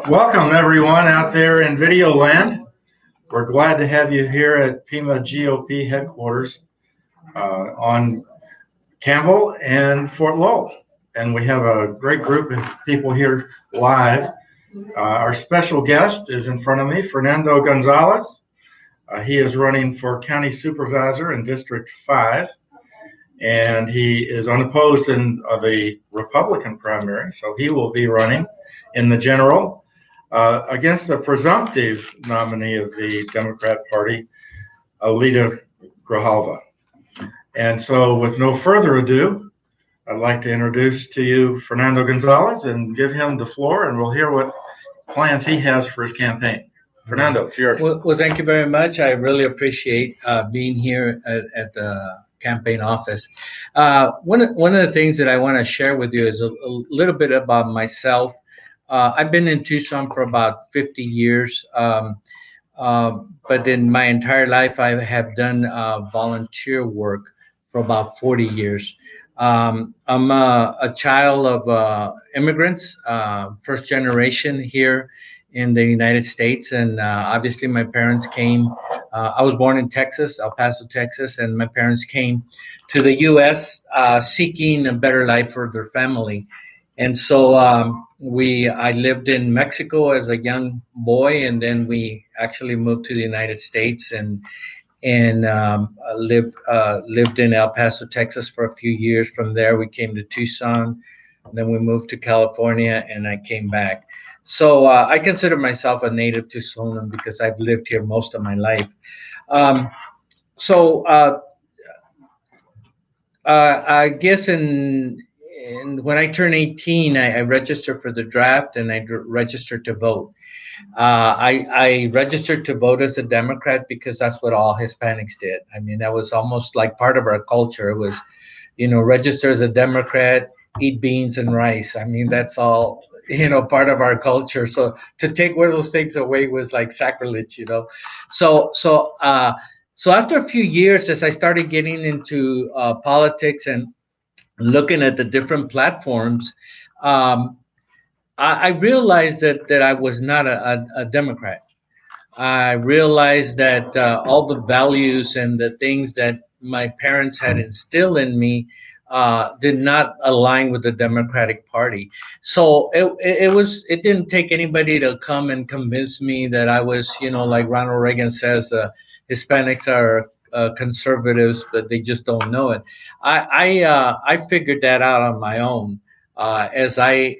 Welcome everyone out there in video land. We're glad to have you here at Pima GOP headquarters on Campbell and Fort Lowell. And we have a great group of people here live. Our special guest is in front of me, Fernando Gonzales. He is running for County Supervisor in District 5. And he is unopposed in the Republican primary, so he will be running in the general against the presumptive nominee of the Democrat Party, Alita Grijalva. And so with no further ado, I'd like to introduce to you Fernando Gonzales and give him the floor, and we'll hear what plans he has for his campaign. Fernando, it's yours. Well, thank you very much. I really appreciate being here at the campaign office. One of the things that I want to share with you is a little bit about myself. I've been in Tucson for about 50 years, but in my entire life, I have done volunteer work for about 40 years. I'm a child of immigrants, first generation here in the United States, and obviously my parents came. I was born in Texas, El Paso, Texas, and my parents came to the U.S. Seeking a better life for their family. And so I lived in Mexico as a young boy, and then we actually moved to the United States and lived in El Paso, Texas for a few years. From there, we came to Tucson, and then we moved to California, and I came back. So I consider myself a native Tucsonan because I've lived here most of my life. I guess when I turned 18, I registered for the draft and I registered to vote. I registered to vote as a Democrat because that's what all Hispanics did. I mean, that was almost like part of our culture. It was, register as a Democrat, eat beans and rice. I mean, that's all, part of our culture. So to take one of those things away was like sacrilege, So after a few years, as I started getting into politics and looking at the different platforms, I realized that I was not a Democrat. I realized that all the values and the things that my parents had instilled in me did not align with the Democratic Party. So it didn't take anybody to come and convince me that I was, like Ronald Reagan says, Hispanics are conservatives, but they just don't know it. I figured that out on my own as I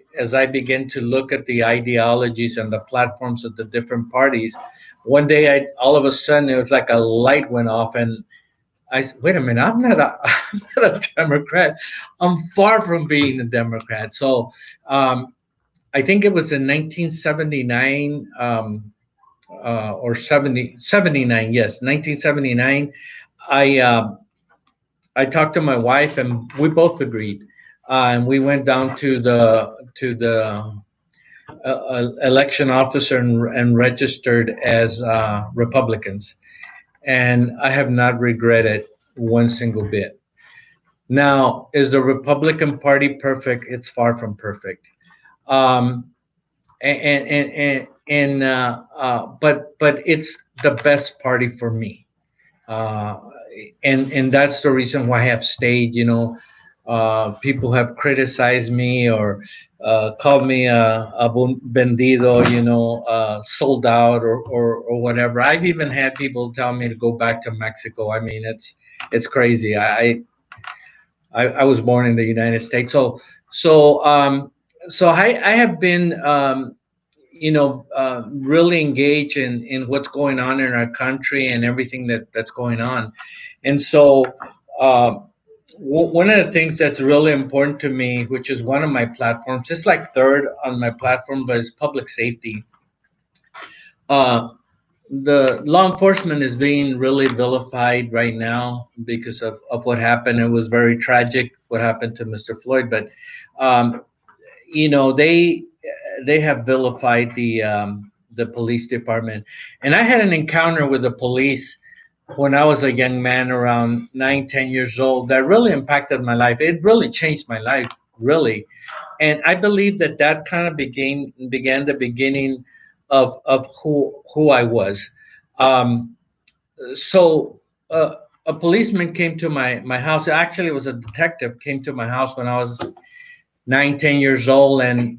began to look at the ideologies and the platforms of the different parties. One day, all of a sudden, it was like a light went off, and I said, wait a minute, I'm not a Democrat. I'm far from being a Democrat. So I think it was in 1979 or 79, yes, 1979. I talked to my wife, and we both agreed. And we went down to the election officer and registered as Republicans. And I have not regretted one single bit. Now, is the Republican Party perfect? It's far from perfect. But it's the best party for me. And that's the reason why I have stayed. People have criticized me or called me a vendido, sold out or whatever. I've even had people tell me to go back to Mexico. I mean, it's crazy. I was born in the United States, so I have been really engaged in what's going on in our country and everything that's going on, and so. One of the things that's really important to me, which is one of my platforms, it's like third on my platform, but it's public safety. The law enforcement is being really vilified right now because of what happened. It was very tragic what happened to Mr. Floyd, but they have vilified the police department. And I had an encounter with the police when I was a young man around 9, 10 years old that really impacted my life. It really changed my life. really. And I believe that that kind of began the beginning of who I was. Um, so a policeman came to my house. Actually, it was a detective came to my house when I was 9, 10 years old, and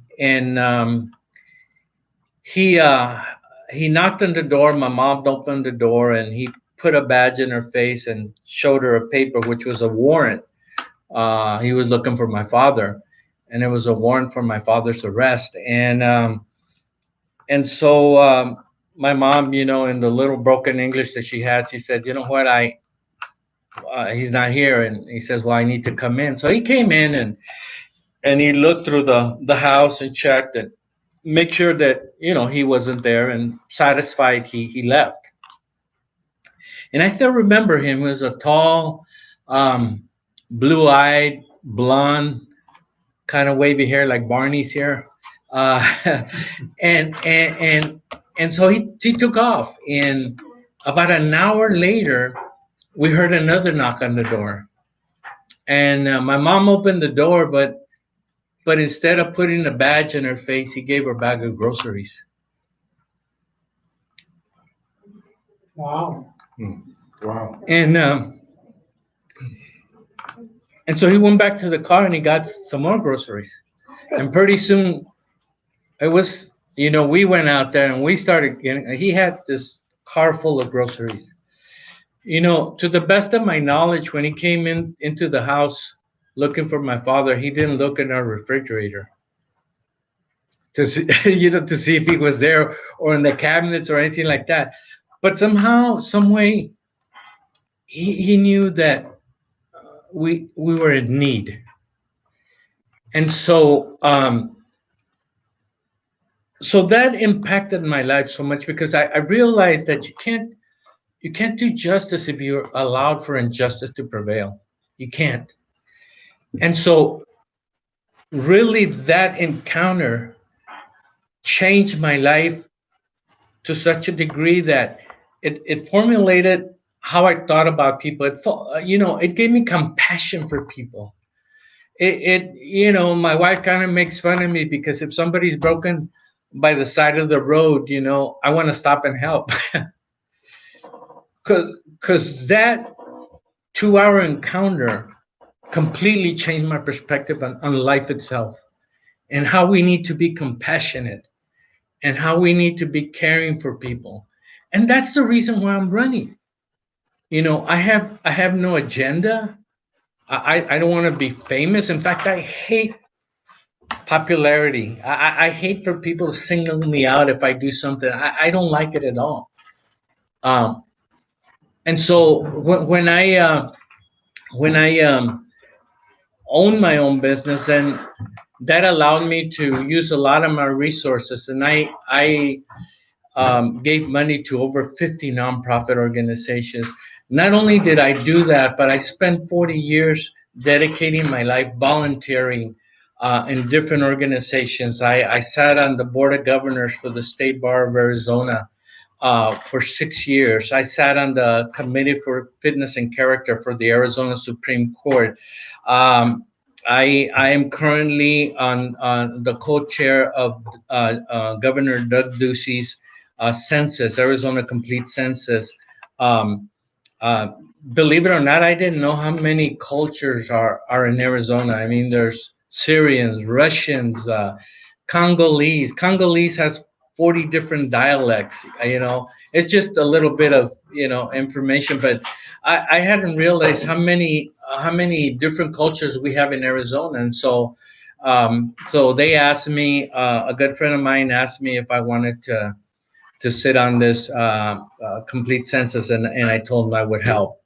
he uh, he knocked on the door. My mom opened the door, and he put a badge in her face and showed her a paper, which was a warrant. He was looking for my father, and it was a warrant for my father's arrest. And so my mom, in the little broken English that she had, she said, "You know what? I he's not here." And he says, "Well, I need to come in." So he came in and he looked through the house and checked and make sure that he wasn't there, and satisfied, he left. And I still remember him. He was a tall, um, blue-eyed, blonde, kind of wavy hair like Barney's here. Uh, and and and and so he took off. And about an hour later, we heard another knock on the door. And my mom opened the door, but instead of putting a badge in her face, he gave her a bag of groceries. Wow. Wow. And so he went back to the car and he got some more groceries. And pretty soon it was, we went out there and we started getting, he had this car full of groceries. To the best of my knowledge, when he came into the house looking for my father, he didn't look in our refrigerator to see, to see if he was there, or in the cabinets or anything like that. But somehow, some way, he knew that we were in need. And so that impacted my life so much, because I realized that you can't do justice if you're allowed for injustice to prevail. You can't. And so really that encounter changed my life to such a degree that it formulated how I thought about people. It gave me compassion for people. My wife kind of makes fun of me because if somebody's broken by the side of the road, I want to stop and help. Because that 2 hour encounter completely changed my perspective on life itself, and how we need to be compassionate, and how we need to be caring for people. And that's the reason why I'm running. I have no agenda. I don't want to be famous. In fact, I hate popularity. I hate for people to single me out if I do something. I don't like it at all. Um, and so when I own my own business, and that allowed me to use a lot of my resources, and I gave money to over 50 nonprofit organizations. Not only did I do that, but I spent 40 years dedicating my life volunteering in different organizations. I sat on the board of governors for the State Bar of Arizona for 6 years. I sat on the committee for fitness and character for the Arizona Supreme Court. Um, I am currently on the co-chair of Governor Doug Ducey's census, Arizona Complete Census. Um, uh, Believe it or not, I didn't know how many cultures are in Arizona. I mean, there's Syrians, Russians, Congolese. Congolese has 40 different dialects. It's just a little bit of information, but I hadn't realized how many different cultures we have in Arizona. And so they asked me. A good friend of mine asked me if I wanted to sit on this complete census, and I told him I would help.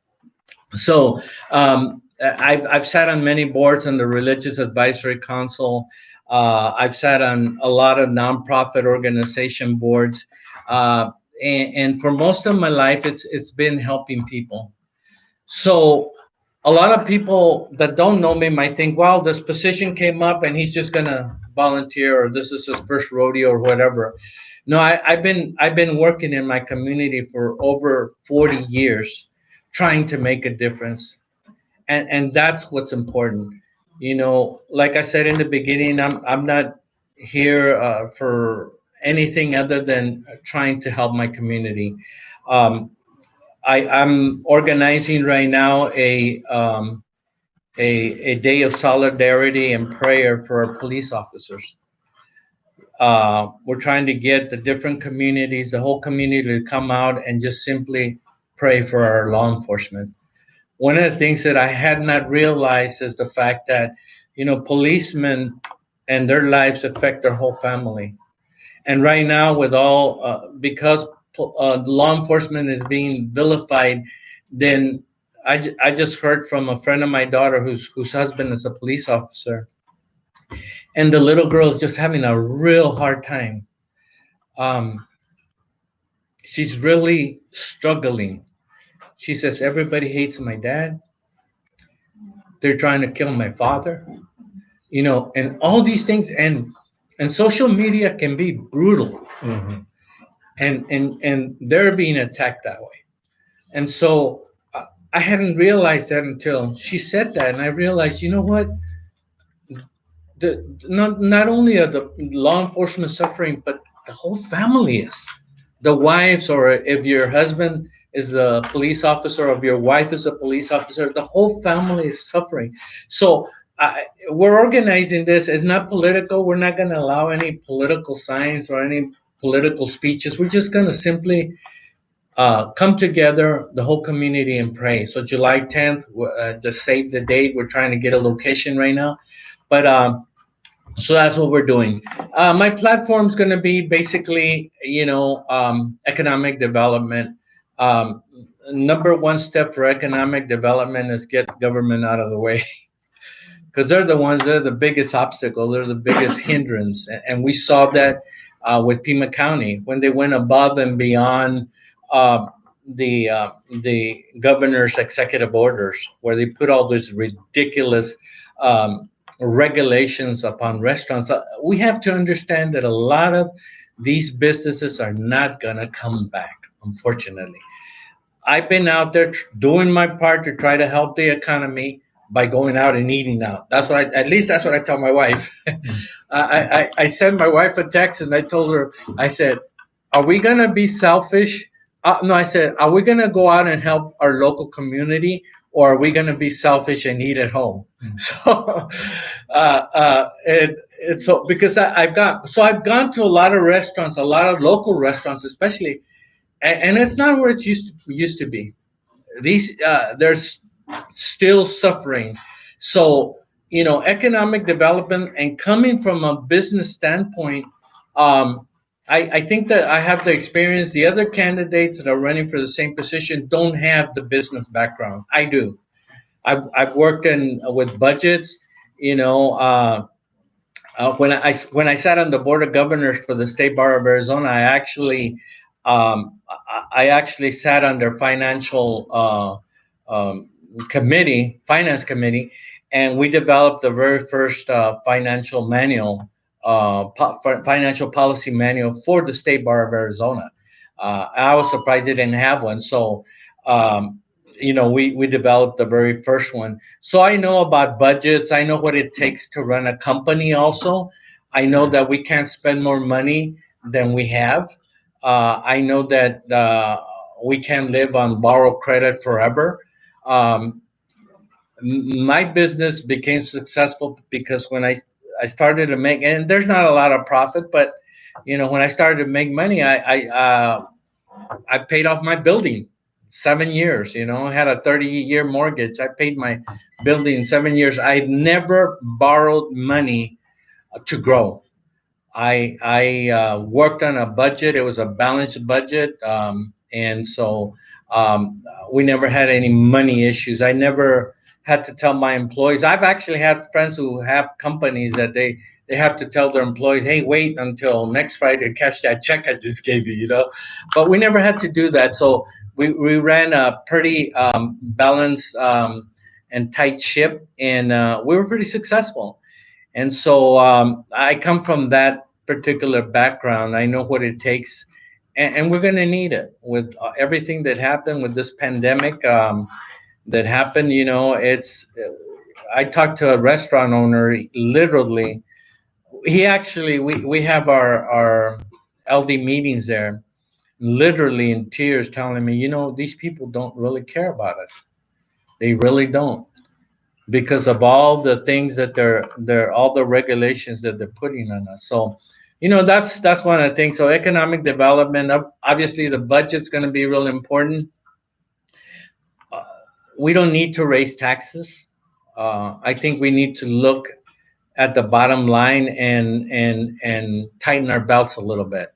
So I've sat on many boards on the Religious Advisory Council. I've sat on a lot of nonprofit organization boards, and for most of my life, it's been helping people. So a lot of people that don't know me might think, "Wow, this position came up, and he's just gonna volunteer, or this is his first rodeo, or whatever." No, I've been working in my community for over 40 years, trying to make a difference, and that's what's important. Like I said in the beginning, I'm not here for anything other than trying to help my community. Um, I'm organizing right now a day of solidarity and prayer for our police officers. We're trying to get the different communities, the whole community, to come out and just simply pray for our law enforcement. One of the things that I had not realized is the fact that, policemen and their lives affect their whole family. And right now, with all, because law enforcement is being vilified, then I just heard from a friend of my daughter whose husband is a police officer, and the little girl is just having a real hard time. Um, she's really struggling. She says, everybody hates my dad. They're trying to kill my father, and all these things. And social media can be brutal, Mhm. and they're being attacked that way. And so I hadn't realized that until she said that, and I realized, what? Not only are the law enforcement suffering, but the whole family is. The wives, or if your husband is a police officer, or if your wife is a police officer, the whole family is suffering. So we're organizing this. It's not political. We're not going to allow any political signs or any political speeches. We're just going to simply come together, the whole community, and pray. So July 10th, just save the date. We're trying to get a location right now. But so that's what we're doing. My platform is going to be basically, economic development. Number one step for economic development is get government out of the way, because they're the biggest obstacle. They're the biggest hindrance, and we saw that with Pima County when they went above and beyond uh, the governor's executive orders, where they put all these ridiculous um, regulations upon restaurants. We have to understand that a lot of these businesses are not gonna come back, unfortunately. I've been out there doing my part to try to help the economy by going out and eating out. At least that's what I tell my wife. I sent my wife a text and I told her, I said, are we going to be selfish? No, I said, are we going to go out and help our local community, or are we going to be selfish and eat at home? So, it's so because I've gone to a lot of restaurants, a lot of local restaurants, especially, and it's not where it used to be. There's still suffering. So, economic development, and coming from a business standpoint, um, I think that I have the experience. The other candidates that are running for the same position don't have the business background. I do. I've worked in with budgets. You know, when I sat on the board of governors for the State Bar of Arizona, I actually sat on their financial finance committee, and we developed the very first financial manual, financial policy manual for the State Bar of Arizona. I was surprised they didn't have one, so um, we developed the very first one. So I know about budgets. I know what it takes to run a company. Also, I know that we can't spend more money than we have. I know that we can live on borrowed credit forever. Um, my business became successful because when I started to make, and there's not a lot of profit, but when I started to make money, I paid off my building 7 years. I had a 30-year mortgage. I paid my building in 7 years. I never borrowed money to grow. I worked on a budget. It was a balanced budget, and so we never had any money issues. I never had to tell my employees. I've actually had friends who have companies that they have to tell their employees, "Hey, wait until next Friday to cash that check I just gave you." But we never had to do that. So we ran a pretty balanced and tight ship, and we were pretty successful. And so I come from that particular background. I know what it takes, and we're going to need it with everything that happened with this pandemic that happened. It's I talked to a restaurant owner, literally. He actually, we have our LD meetings there, literally in tears, telling me, these people don't really care about us. They really don't, because of all the things that they're all the regulations that they're putting on us. So, that's one of the things. So economic development, obviously the budget's going to be real important. We don't need to raise taxes. I think we need to look at the bottom line and tighten our belts a little bit.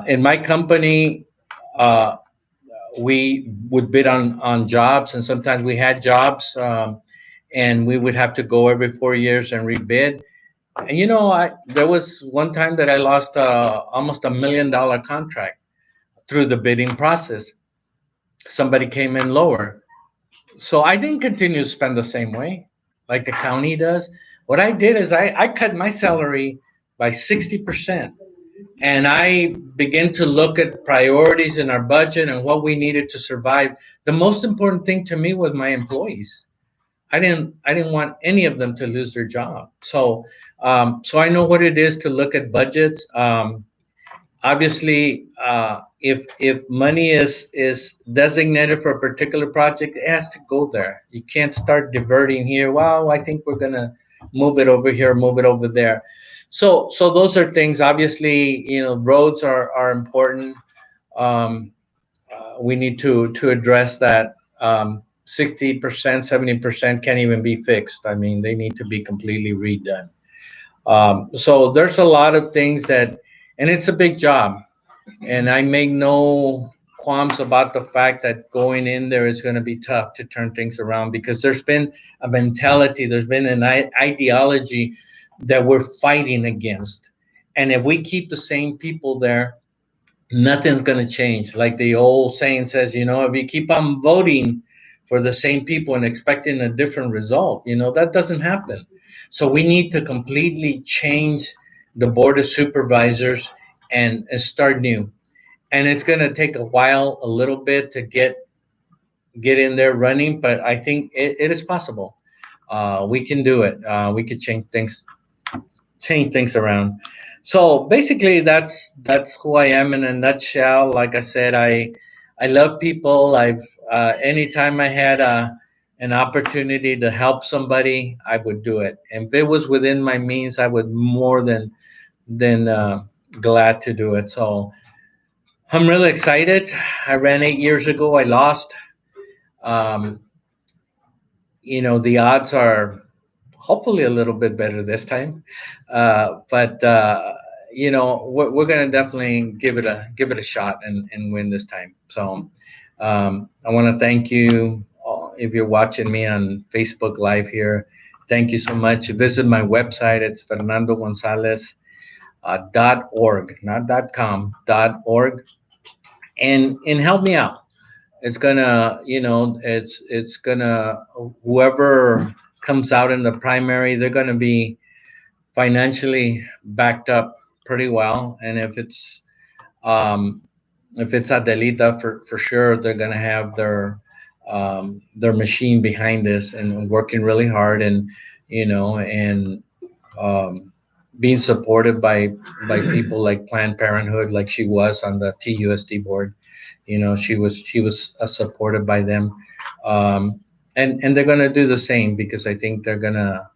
In my company, uh, we would bid on jobs, and sometimes we had jobs, and we would have to go every 4 years and rebid. And there was one time that I lost almost $1 million contract through the bidding process. Somebody came in lower, so I didn't continue to spend the same way like the county does. What I did is I cut my salary by 60%. And I began to look at priorities in our budget and what we needed to survive. The most important thing to me was my employees. I didn't want any of them to lose their job. So I know what it is to look at budgets. Obviously, if money is designated for a particular project, it has to go there. You can't start diverting here. Well, I think we're gonna move it over here, move it over there. So those are things. Obviously, roads are important. Um, we need to address that. 60%, 70% can't even be fixed. I mean, they need to be completely redone. So there's a lot of things and it's a big job. And I make no qualms about the fact that going in there is going to be tough to turn things around, because there's been a mentality, there's been an ideology that we're fighting against. And if we keep the same people there, nothing's going to change. Like the old saying says, if you keep on voting for the same people and expecting a different result, that doesn't happen. So we need to completely change the board of supervisors and start new. And it's going to take a while, a little bit, to get in there running, but I think it is possible. We can do it. We could change things around. So basically, that's who I am in a nutshell. Like I said, I love people. Anytime I had an opportunity to help somebody, I would do it. And if it was within my means, I would more than glad to do it. So I'm really excited. I ran 8 years ago. I lost. Um, the odds are hopefully a little bit better this time. But we're going to definitely give it a shot and win this time. So I want to thank you if you're watching me on Facebook Live here. Thank you so much. Visit my website. It's Fernando Gonzales .org, not .com, .org, and help me out. It's gonna, it's gonna, whoever comes out in the primary, they're gonna be financially backed up pretty well. And if it's Adelita, for sure, they're gonna have their machine behind this and working really hard, and um, being supported by people like Planned Parenthood, like she was on the TUSD board. She was supported by them, and they're gonna do the same, because I think they're gonna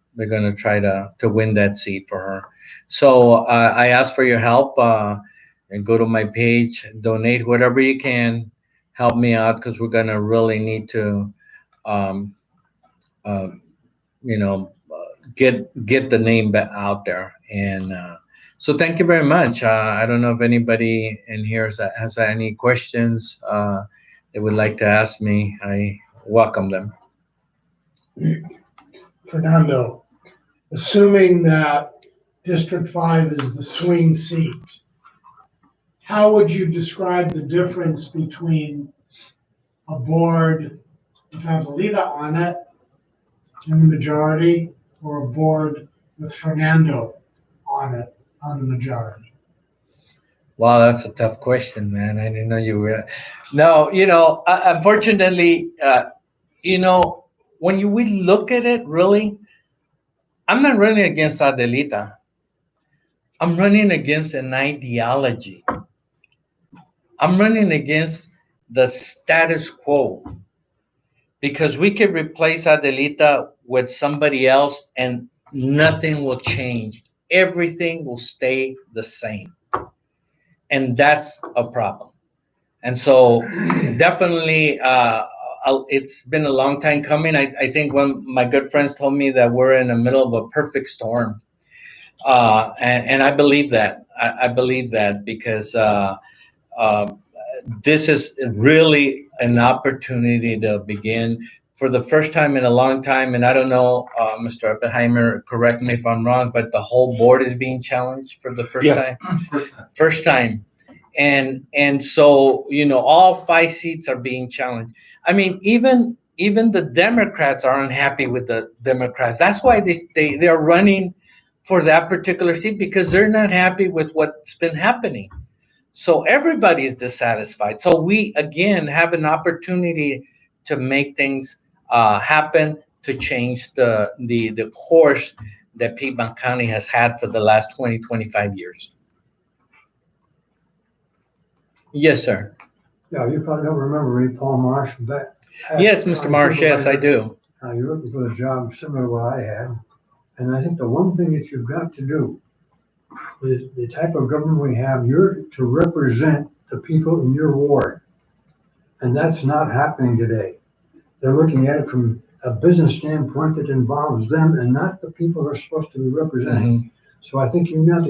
try to win that seat for her. So I ask for your help, and go to my page, donate whatever you can, help me out, because we're gonna really need to, um, uh, get the name out there. And so thank you very much. I don't know if anybody in here has any questions they would like to ask me. I welcome them. Fernando, assuming that District 5 is the swing seat, how would you describe the difference between a board with Adelita on it in the majority, or a board with Fernando on it on the majority? Wow, that's a tough question, man. I didn't know you were. No, unfortunately, you know, we look at it, really, I'm not running against Adelita. I'm running against an ideology. I'm running against the status quo, because we could replace Adelita with somebody else and nothing will change. Everything will stay the same. And that's a problem. And so, definitely, it's been a long time coming. I think one of my good friends told me that we're in the middle of a perfect storm. And I believe that. I believe that because uh, this is really an opportunity to begin for the first time in a long time. And I don't know, Mr. Oppenheimer, correct me if I'm wrong, but the whole board is being challenged for the first Yes. time. First time. And so, all 5 seats are being challenged. I mean, even the Democrats are unhappy with the Democrats. That's why they're running for that particular seat, because they're not happy with what's been happening. So everybody is dissatisfied. So we again have an opportunity to make things happen, to change the course that Piedmont County has had for the last 20-25 years. Yes, sir. Yeah, you probably don't remember me, Paul Marsh. Yes, Mr. Marsh. Yes, I do. You're looking for a job similar to what I had. And I think the one thing that you've got to do is the type of government we have, you're to represent the people in your ward. And that's not happening today. They're looking at it from a business standpoint that involves them and not the people they're supposed to be representing. Mhm. So I think you've got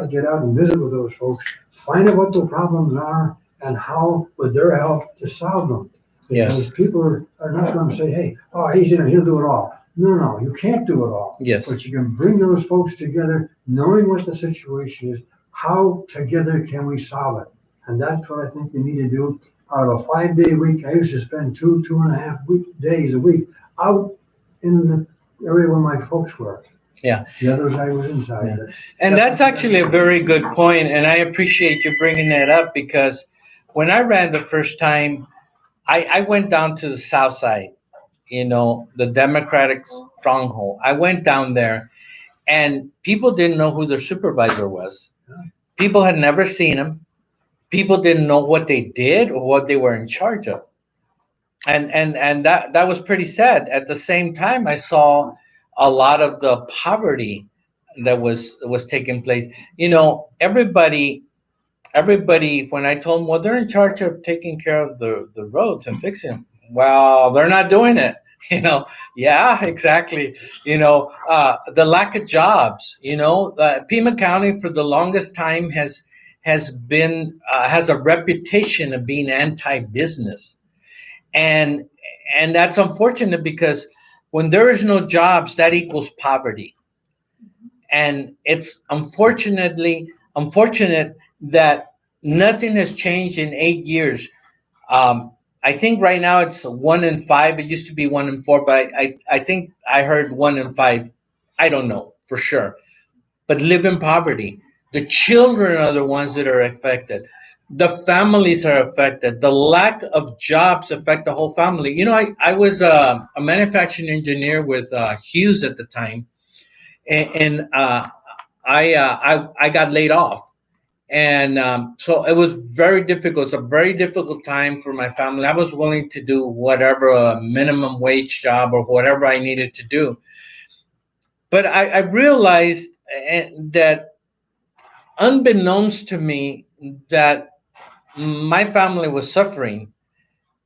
to get out and visit with those folks, find out what their problems are and how, with their help, to solve them. Yes. Because people are not going to say, hey, oh, he'll do it all. No, you can't do it all. Yes. But you can bring those folks together, knowing what the situation is, how together can we solve it? And that's what I think you need to do. Out of a 5-day week, I used to spend 2.5 days a week out in the area where my folks were. Yeah. The others I was inside. Yeah. And that's actually a very good point, and I appreciate you bringing that up, because when I ran the first time, I went down to the south side, the Democratic stronghold. I went down there, and people didn't know who their supervisor was. People had never seen him. People didn't know what they did or what they were in charge of. And that was pretty sad. At the same time, I saw a lot of the poverty that was taking place. Everybody, when I told them, well, they're in charge of taking care of the roads and fixing them. Well, they're not doing it. Yeah, exactly. The lack of jobs. Pima County for the longest time has a reputation of being anti-business, and that's unfortunate, because when there is no jobs, that equals poverty, and it's unfortunate that nothing has changed in 8 years. I think right now it's 1 in 5. It used to be 1 in 4, but I think I heard 1 in 5. I don't know for sure, but live in poverty. The children are the ones that are affected. The families are affected. The lack of jobs affect the whole family. I was a manufacturing engineer with Hughes at the time, and I got laid off, and so it was very difficult. It's a very difficult time for my family. I was willing to do whatever, a minimum wage job or whatever I needed to do, but I realized that, unbeknownst to me, that my family was suffering.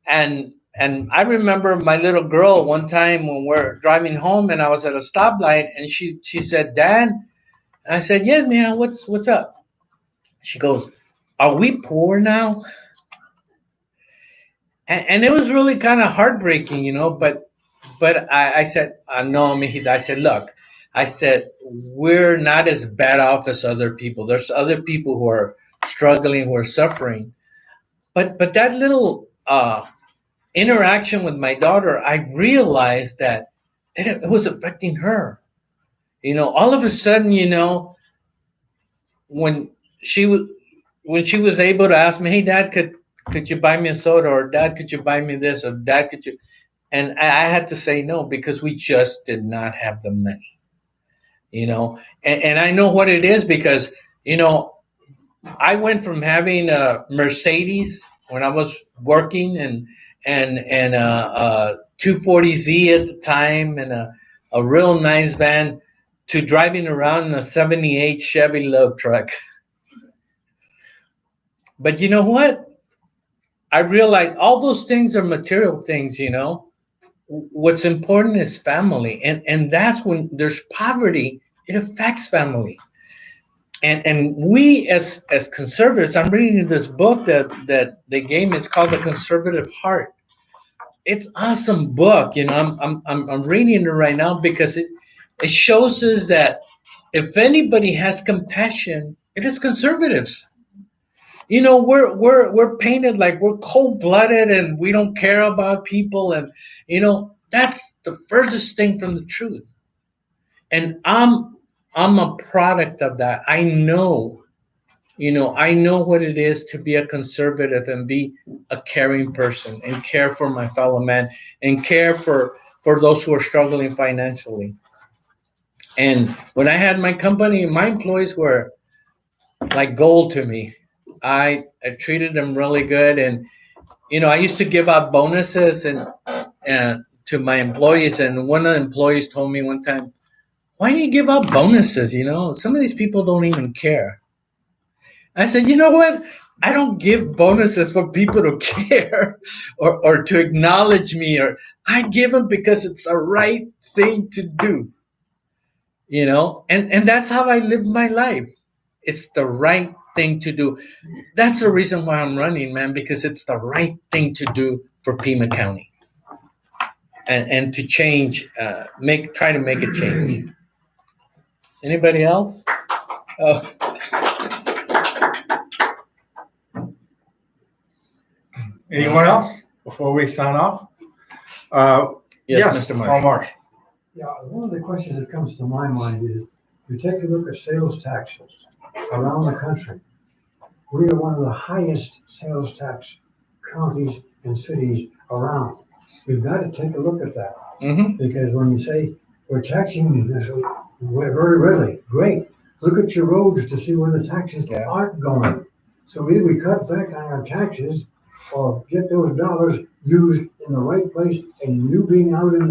And I remember my little girl one time when we're driving home, and I was at a stoplight, and she said, "Dad," and I said, "Yes, man, what's up?" She goes, "Are we poor now?" And it was really kind of heartbreaking, but I said, "No, mijita." I said, "Look," I said, "we're not as bad off as other people. There's other people who are struggling, who are suffering." But that little interaction with my daughter, I realized that it was affecting her. All of a sudden, when she was when she was able to ask me, "Hey, Dad, could you buy me a soda?" or "Dad, could you buy me this?" or "Dad, could you?" And I had to say no because we just did not have the money, And I know what it is because, I went from having a Mercedes when I was working and a 240Z at the time and a real nice van to driving around in a 78 Chevy Love truck. But you know what? I realized all those things are material things. What's important is family. And that's when there's poverty, it affects family. And we as conservatives, I'm reading this book that they gave me. It's called The Conservative Heart. It's awesome book. I'm reading it right now because it shows us that if anybody has compassion, it is conservatives. We're painted like we're cold blooded and we don't care about people, and that's the furthest thing from the truth. And I'm a product of that. I know what it is to be a conservative and be a caring person and care for my fellow man and care for those who are struggling financially. And when I had my company, my employees were like gold to me. I treated them really good, and I used to give out bonuses and to my employees. And one of the employees told me one time, "Why do you give out bonuses? Some of these people don't even care." I said, you know what? I don't give bonuses for people to care or to acknowledge me, or I give them because it's a right thing to do. And that's how I live my life. It's the right thing to do. That's the reason why I'm running, man, because it's the right thing to do for Pima County and to change, try to make a change. Anybody else? Oh, Anyone else before we sign off? yes, Mr. Paul Marsh. Marsh. Yeah, one of the questions that comes to my mind is, you take a look at sales taxes around the country. We are one of the highest sales tax counties and cities around. We've got to take a look at that. Mm-hmm. Because when you say we're taxing this very readily, great. Look at your roads to see where the taxes aren't going. So either we cut back on our taxes or get those dollars used in the right place. And you being out with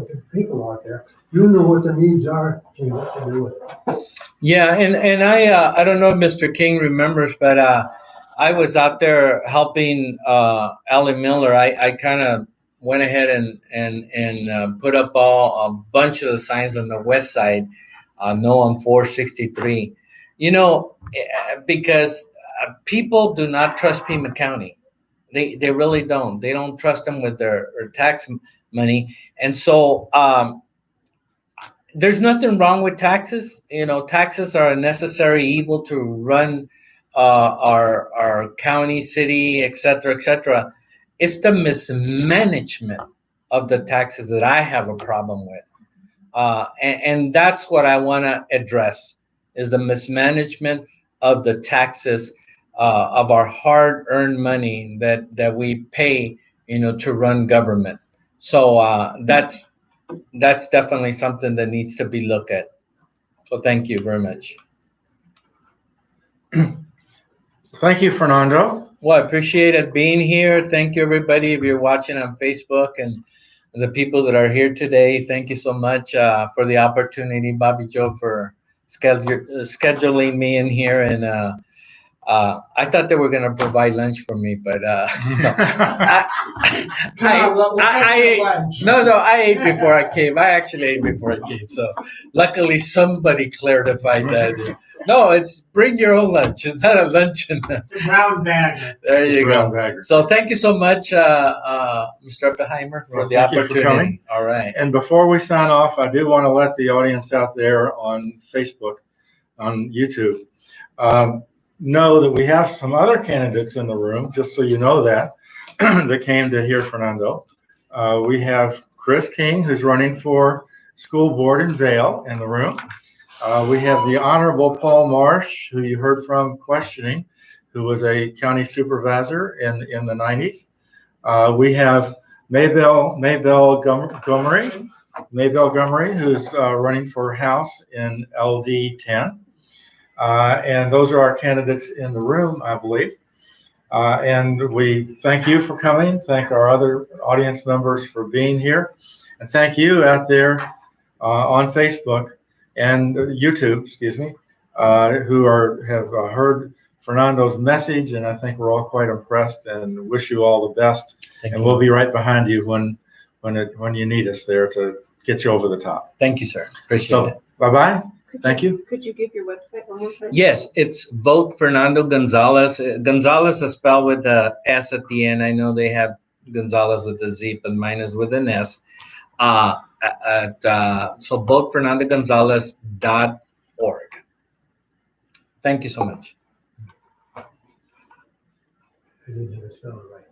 the people out there, you know what the needs are and what to do with it. Yeah, and I don't know if Mr. King remembers, but I was out there helping Allie Miller. I kind of went ahead and put up a bunch of the signs on the west side, no on 463. Because people do not trust Pima County. They really don't. They don't trust them with their tax money, and so. There's nothing wrong with taxes. Taxes are a necessary evil to run our county, city, et cetera, et cetera. It's the mismanagement of the taxes that I have a problem with, and that's what I want to address: is the mismanagement of the taxes of our hard-earned money that we pay, to run government. So that's definitely something that needs to be looked at. So thank you very much. Thank you, Fernando. Well, I appreciate it being here. Thank you, everybody. If you're watching on Facebook and the people that are here today, thank you so much for the opportunity, Bobby Joe, for scheduling me in here. And I thought they were going to provide lunch for me, but no. I ate before I came. I actually ate before I came. So luckily somebody clarified that. No, it's bring your own lunch. It's not a luncheon. It's a brown bag. There you go. Bagger. So thank you so much, Mr. Oppenheimer, for the thank you for opportunity. coming. All right. And before we sign off, I do want to let the audience out there on Facebook, on YouTube, know that we have some other candidates in the room, just so you know that, that came to hear Fernando. We have Chris King, who's running for school board in Vail, in the room. We have the Honorable Paul Marsh, who you heard from questioning, who was a county supervisor in the 90s. We have Maybelle Gummery, who's running for House in LD 10. And those are our candidates in the room, I believe. And we thank you for coming. Thank our other audience members for being here. And thank you out there on Facebook and YouTube, excuse me, who have heard Fernando's message. And I think we're all quite impressed and wish you all the best. Thank And you. we'll be right behind you when you need us there to get you over the top. Thank you, sir. Appreciate So, it. bye-bye. Thank you. Could you give your website one more time? Yes, it's Vote Fernando Gonzales. Gonzales is spelled with a S at the end. I know they have Gonzales with a Z, but mine is with an S. So votefernandogonzales.org. Thank you so much. I didn't have it spelled right.